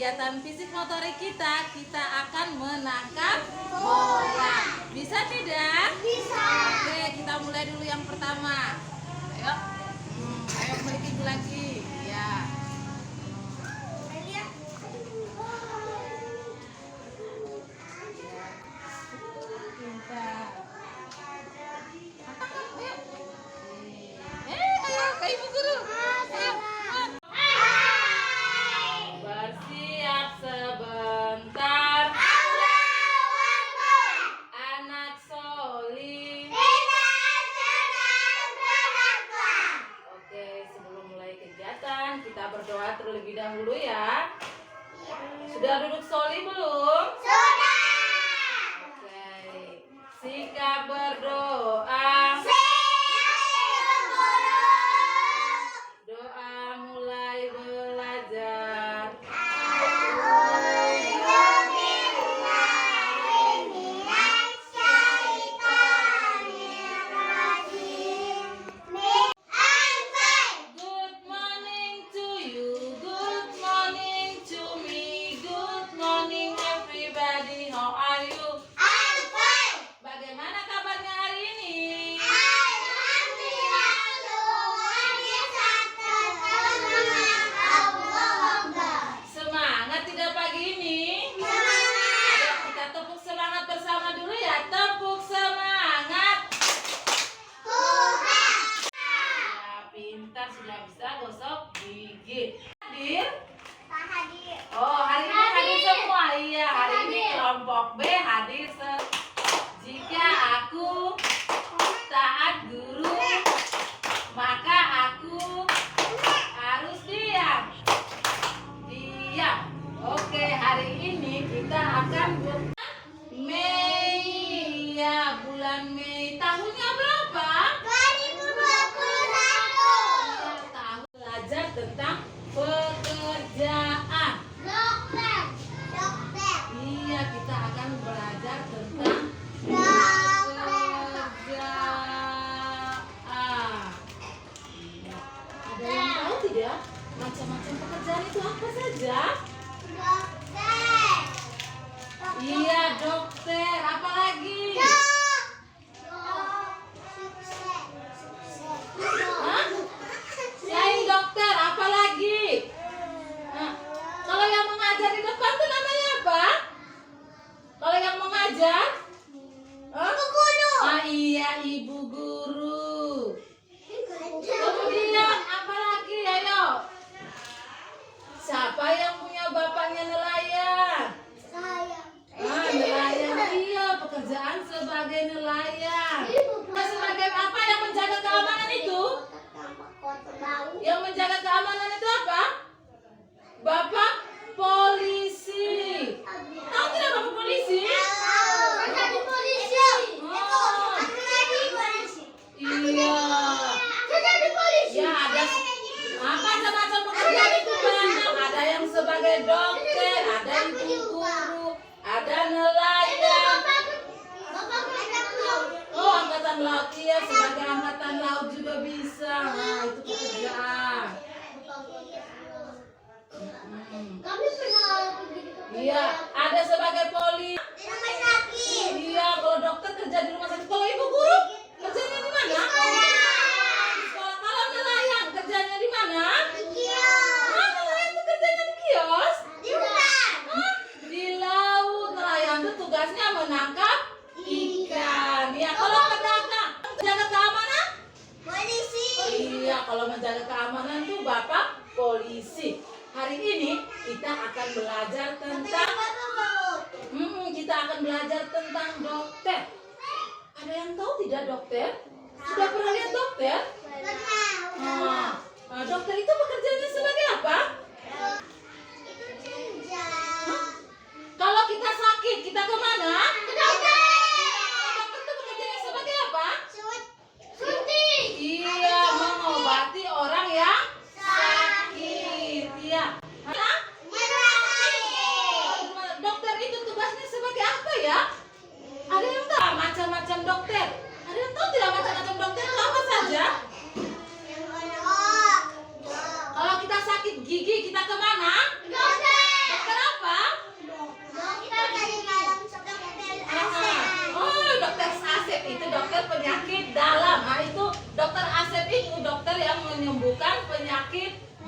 kegiatan fisik motorik kita akan menangkap bola. Bisa tidak? Bisa. Oke, kita mulai dulu yang pertama. Ayo. Ayo balik lagi. Ya. Ayo ke ibu guru. Ayo. Bersiap sebentar. Anak Soli. Oke, sebelum mulai kegiatan kita berdoa terlebih dahulu ya. Sudah duduk Soli belum? Sudah. Oke. Sikap berdoa. Doa mulai belajar. Good morning to you, good morning to me, good morning everybody. How are you? Bagaimana kabarnya hari ini? Semangat tidak pagi ini? Ayo kita tepuk semangat bersama dulu ya. Tepuk semangat. Ya, pintar, sudah bisa gosok gigi. Hadir? Oh, hari ini hadir semua. Iya, hari ini kelompok B hadir. Jika aku taat guru, maka aku harus diam. Diam. Oke, hari ini kita akan Mei. Ya, bulan Mei. Tahunnya berapa? Ya, tahun belajar tentang pekerjaan. Iya, kita akan belajar tentang pekerjaan. Iya. Ada yang tahu tidak? Macam-macam pekerjaan itu apa saja? Iya, dokter. Apa lagi? Hah? Selain dokter, apa lagi? Nah, kalau yang mengajar di depan tuh namanya apa? Kalau yang mengajar? Hah? Ah, iya, ibu guru. Kemudian apa lagi? Ayo. Siapa yang punya bapaknya nelayan? Ah, nelayan. Iya, pekerjaan sebagai nelayan. Sebagai apa yang menjaga keamanan itu? Yang menjaga keamanan itu apa? Bapak polisi. Tahu tidak bapak polisi? Iya. Ya, ada macam-macam pekerjaan itu banyak. Ada yang sebagai dokter, ada ibu guru, ada nelayan. Oh, angkatan laut, iya, sebagai angkatan laut juga bisa. Nah, itu pekerjaan. Iya, ada sebagai polisi. Iya, kalau dokter kerja di rumah sakit. Kalau ibu guru kerjanya di mana? Di sekolah. Kalau nelayan kerjanya di mana? Nelayan itu kerjanya di kios? Hah? Di laut. Nelayan itu tugasnya menangkap ikan. Ya, kalau pedagang menjaga keamanan? Iya, kalau menjaga keamanan tuh bapak polisi. Hari ini kita akan belajar tentang dokter. Ada yang tahu tidak dokter? Sudah pernah lihat dokter? Nah, dokter itu pekerjaannya sebagai apa? Kalau kita sakit, kita kemana? Ke dokter. Dokter itu pekerjaannya sebagai apa? Iya, mengobati orang yang sakit. Iya. Hah? Dokter itu tugasnya sebagai apa ya? Ada yang tahu? Macam-macam dokter. Ada yang tahu tidak macam-macam dokter itu apa saja? Kalau kita sakit gigi, kita kemana? Dokter. Dokter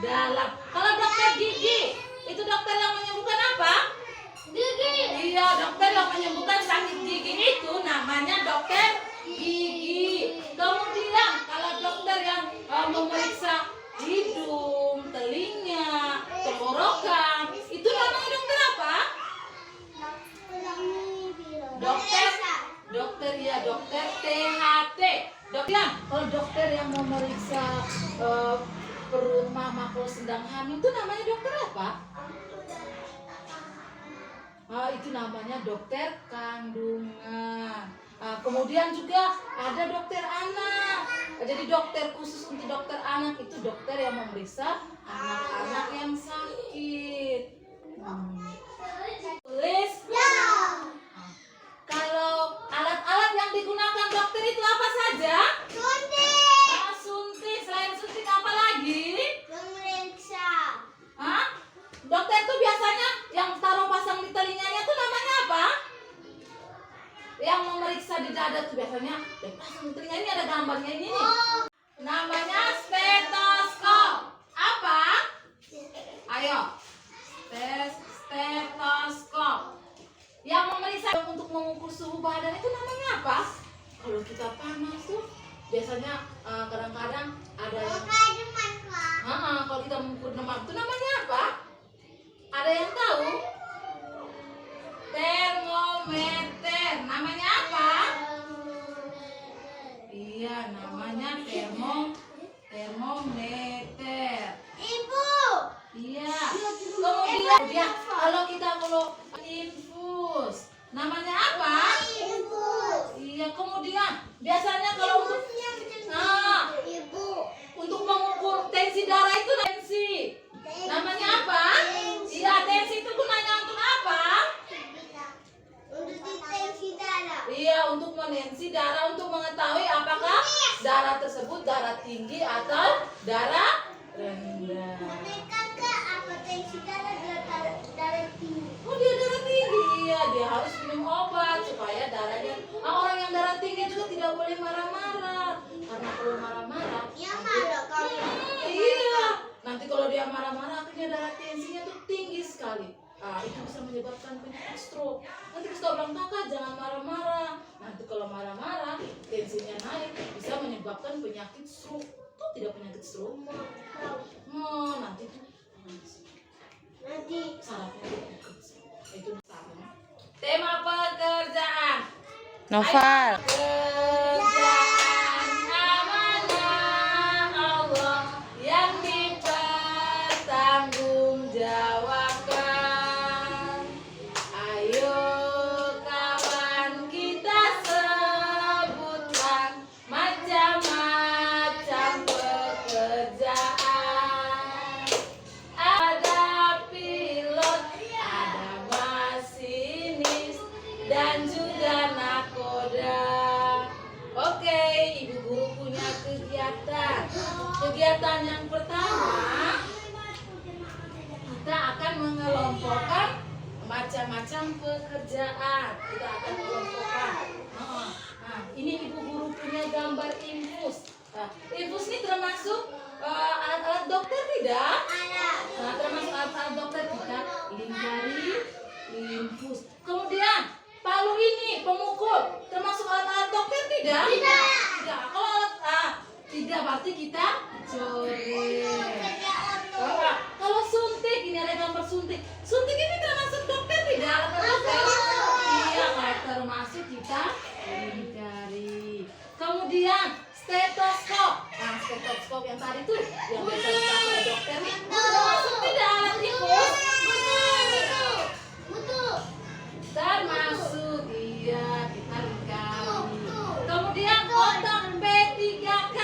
dalam. Kalau dokter gigi, itu dokter yang menyembuhkan apa? Gigi. Iya, dokter yang menyembuhkan sakit gigi itu namanya dokter gigi. Kemudian kalau dokter yang memeriksa hidung, telinga, tenggorokan, itu namanya dokter apa? Dokter ya, dokter THT. Dokter, kalau dokter yang memeriksa perut mama kalau sedang hamil itu namanya dokter apa? Itu namanya dokter kandungan. Kemudian juga ada dokter anak. Jadi dokter khusus untuk dokter anak itu dokter yang memeriksa anak-anak yang sakit. Tulis. Kalau alat-alat yang digunakan dokter itu apa saja? Suntik. Suntik. Selain suntik apa lagi? Memeriksa. Dokter itu biasanya yang taruh pasang di telinganya itu namanya apa? Yang memeriksa di dada itu biasanya pasang di telinga, ini ada gambarnya ini nih. Namanya stetoskop. Apa? Ayo. Stetoskop. Yang memeriksa untuk mengukur suhu badan itu namanya apa? Kalau kita panas tuh biasanya kadang-kadang ada yang kalau kita mengukur demam itu namanya apa? Ada yang tahu? Termometer. Namanya apa? Iya, namanya termometer. Ibu. Iya. Kemudian kalau kita infus, namanya apa? Infus. Iya, kemudian biasanya kalau untuk mengukur tensi darah itu namanya apa? Iya, tensi itu gunanya untuk apa? Untuk tensi darah. Iya, untuk menensi darah, untuk mengetahui apakah darah tersebut darah tinggi atau darah rendah. Apa tensi darah tinggi? Oh, dia darah tinggi. Iya, dia harus minum obat supaya darahnya. Orang yang darah tinggi juga tidak boleh marah-marah. Karena kalau marah-marah, dia marah kalau. Iya. Nanti kalau dia marah-marah, akhirnya darah tensinya tuh tinggi sekali. Itu bisa menyebabkan penyakit stroke. Nanti kita bilang, kakak jangan marah-marah. Nanti kalau marah-marah, tensinya naik, bisa menyebabkan penyakit stroke. Itu tidak penyakit stroke. Nanti sarafnya itu sama. Tema pekerjaan. Noval. Pekerjaan amanah Allah yang dipertanggungjawabkan. Ayo kawan kita sebutkan macam-macam pekerjaan. Ada pilot, ada masinis, dan juga nakoda. Oke, ibu guru punya kegiatan. Kegiatan yang pertama, kita akan mengelompokkan macam-macam pekerjaan. Kita akan mengelompokkan. Ini ibu guru punya gambar infus. Infus ini termasuk alat-alat dokter tidak? Termasuk alat-alat dokter kita. Lingkari, infus. Kemudian palu ini pemukul termasuk alat-alat dokter tidak? Tidak. Kalau alat tidak berarti kita coret. Kalau suntik, ini ada gambar suntik. Suntik ini termasuk dokter tidak? Alat dokter? Iya, termasuk kita lingkari. Kemudian stetoskop. Stetoskop yang tadi tuh yang biasa dipakai dokter nih. Termasuk tidak alat infus? Termasuk, iya, kita lingkari. Kemudian kotak P3K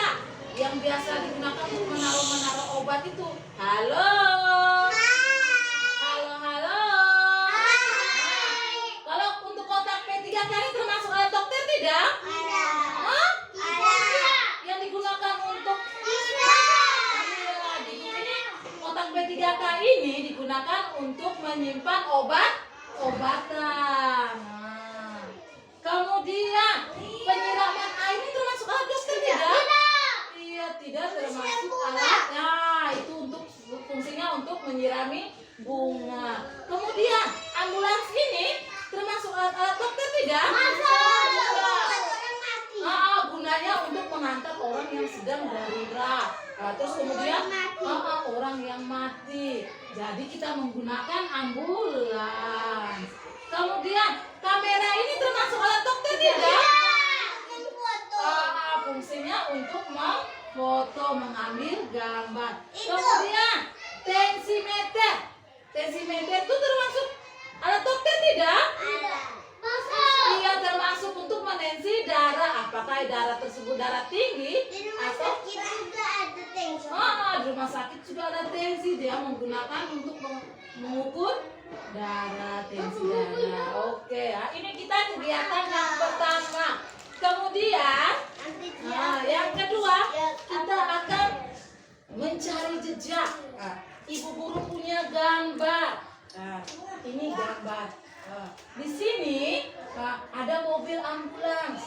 yang biasa digunakan untuk menaruh obat itu. Halo. Kalau untuk kotak P3K ini termasuk alat dokter tidak? Yang digunakan untuk kotak P3K ini digunakan untuk menyimpan obatan. Kemudian penyiraman air ini termasuk alat dokter tidak? Iya, tidak termasuk alat. Itu untuk menyirami bunga. Kemudian ambulans ini termasuk alat dokter tidak? Gunanya untuk mengantar orang yang sedang darurat. Terus kemudian orang yang mati. Jadi kita menggunakan ambulans. Kemudian kamera ini termasuk alat dokter tidak? Fungsinya untuk memfoto, mengambil gambar. Kemudian tensimeter. Tensimeter itu termasuk alat dokter tidak? Iya, termasuk untuk menensi darah. Apakah darah tersebut darah tinggi? Di rumah sakit juga ada tensi. Di rumah sakit juga ada tensi. Dia menggunakan untuk mengukur darah, tensi darah. Oke ya, ini kita kegiatan yang pertama. Kemudian yang kedua kita akan mencari jejak. Ibu guru punya gambar. Ini gambar. Di sini ada mobil ambulans.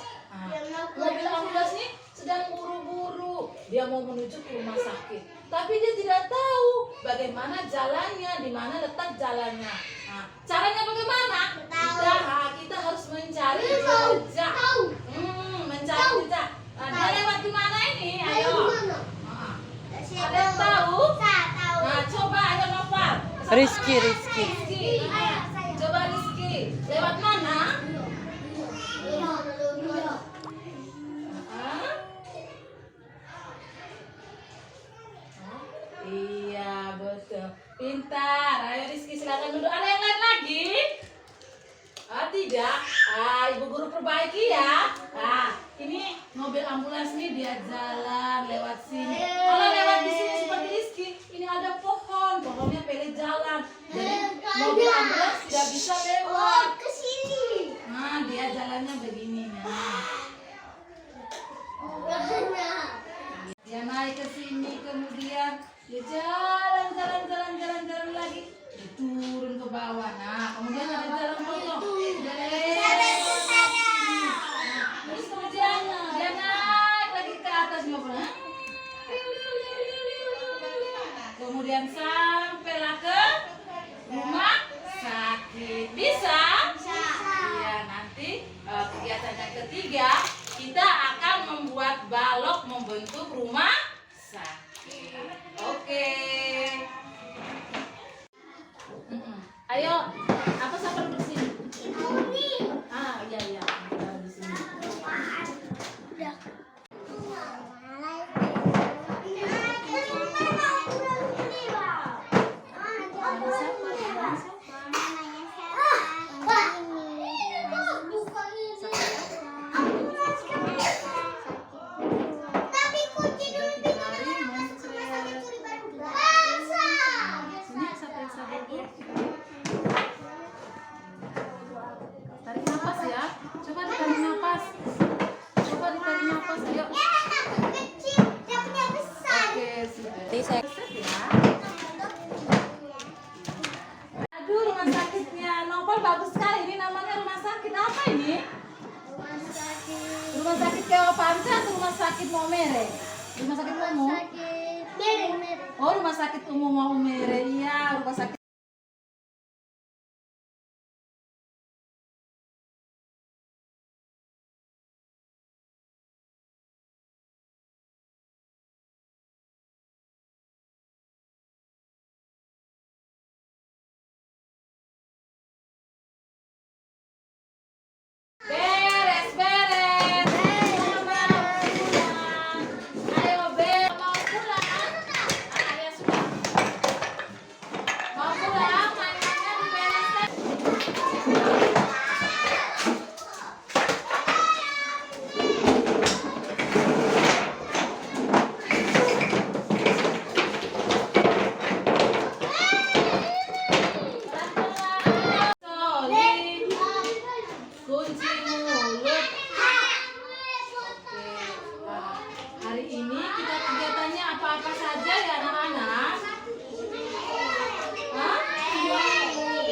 Mobil ambulans ini sedang buru-buru. Dia mau menuju ke rumah sakit, tapi dia tidak tahu bagaimana jalannya, di mana letak jalannya. Caranya bagaimana? Kita harus mencari jejak. Mencari jejak. Dia lewat di mana ini? Ayo. Ada yang tahu? Nah, coba ayo Noval. Rizky. Coba Rizky. Lewat mana? Iya, betul. Pintar. Ayo Rizky, silakan duduk. Ada yang lain lagi? Tidak. Ibu guru perbaiki ya. Ini mobil ambulans nih, dia jalan lewat sini. Kalau lewat di sini seperti Rizky, ini ada pohonnya pelet jalan. Jadi mobil ambulans tidak bisa lewat ke sini. Dia jalannya begini. Dia naik ke sini, kemudian dia jalan lagi, dia turun ke bawah. Kemudian ada jalan potong. Terus kemudian dia naik lagi ke atas mobil. Kemudian sampailah ke rumah sakit. Bisa? Iya, nanti kegiatan yang ketiga kita akan membuat balok membentuk rumah sakit. Oke. Ayo, apa siapa duduk sini? Iya. Kita di sini. Tarik nafas ya. Coba ditarik nafas. Ayo. Kecil, dia punya besar. Oke, sudah. Tadi saya Ya. Aduh, rumah sakitnya Novel bagus sekali. Ini namanya rumah sakit apa ini? Rumah sakit Keopanca atau rumah sakit Maumere? Rumah sakit umum? Mereng. Oh, rumah sakit umum Maumere. Iya, rumah sakit. Beres. Ayo, mau pulang? Ya sudah. Mau pulang, mainannya dibereskan. Kunci mulut. Hari ini kita kegiatannya apa-apa saja ya anak-anak?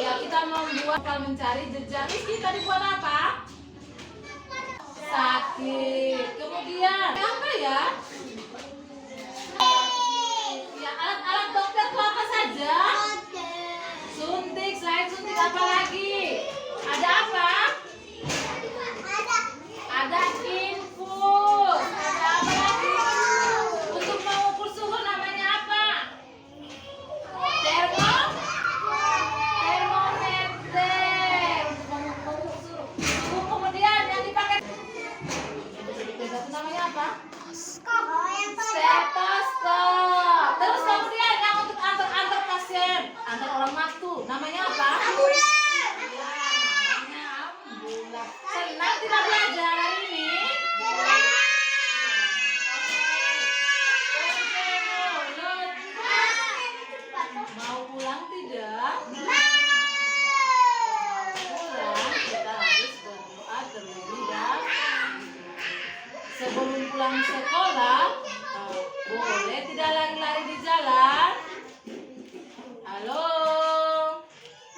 Ya, kita membuat mencari jejak. Rizky tadi buat apa? Sakit. Kemudian apa ya? Ya, alat-alat dokter itu apa saja? sekolah, boleh tidak lari-lari di jalan? Halo?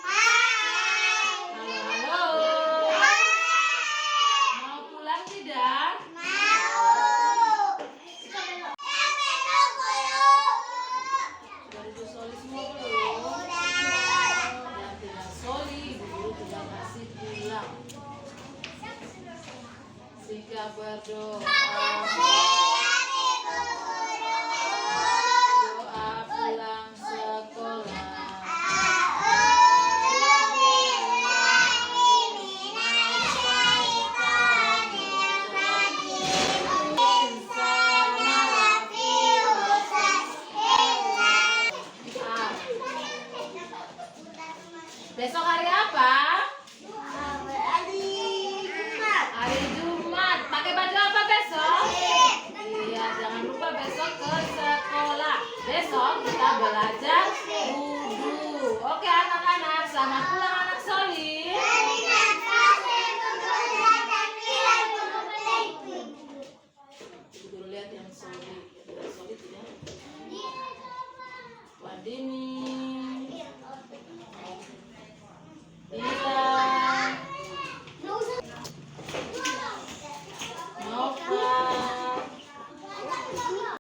Halo? Mau pulang tidak? Sudah Ibu Soli semua belum? Yang tidak Soli, Ibu Guru tidak kasih pulang. Sika berdoa. Doa pulang sekolah. Besok hari apa? Hari Jumat. Pakai baju apa besok? Iya, jangan lupa besok ke sekolah. Besok kita belajar wudhu. Oke anak-anak, selamat pulang.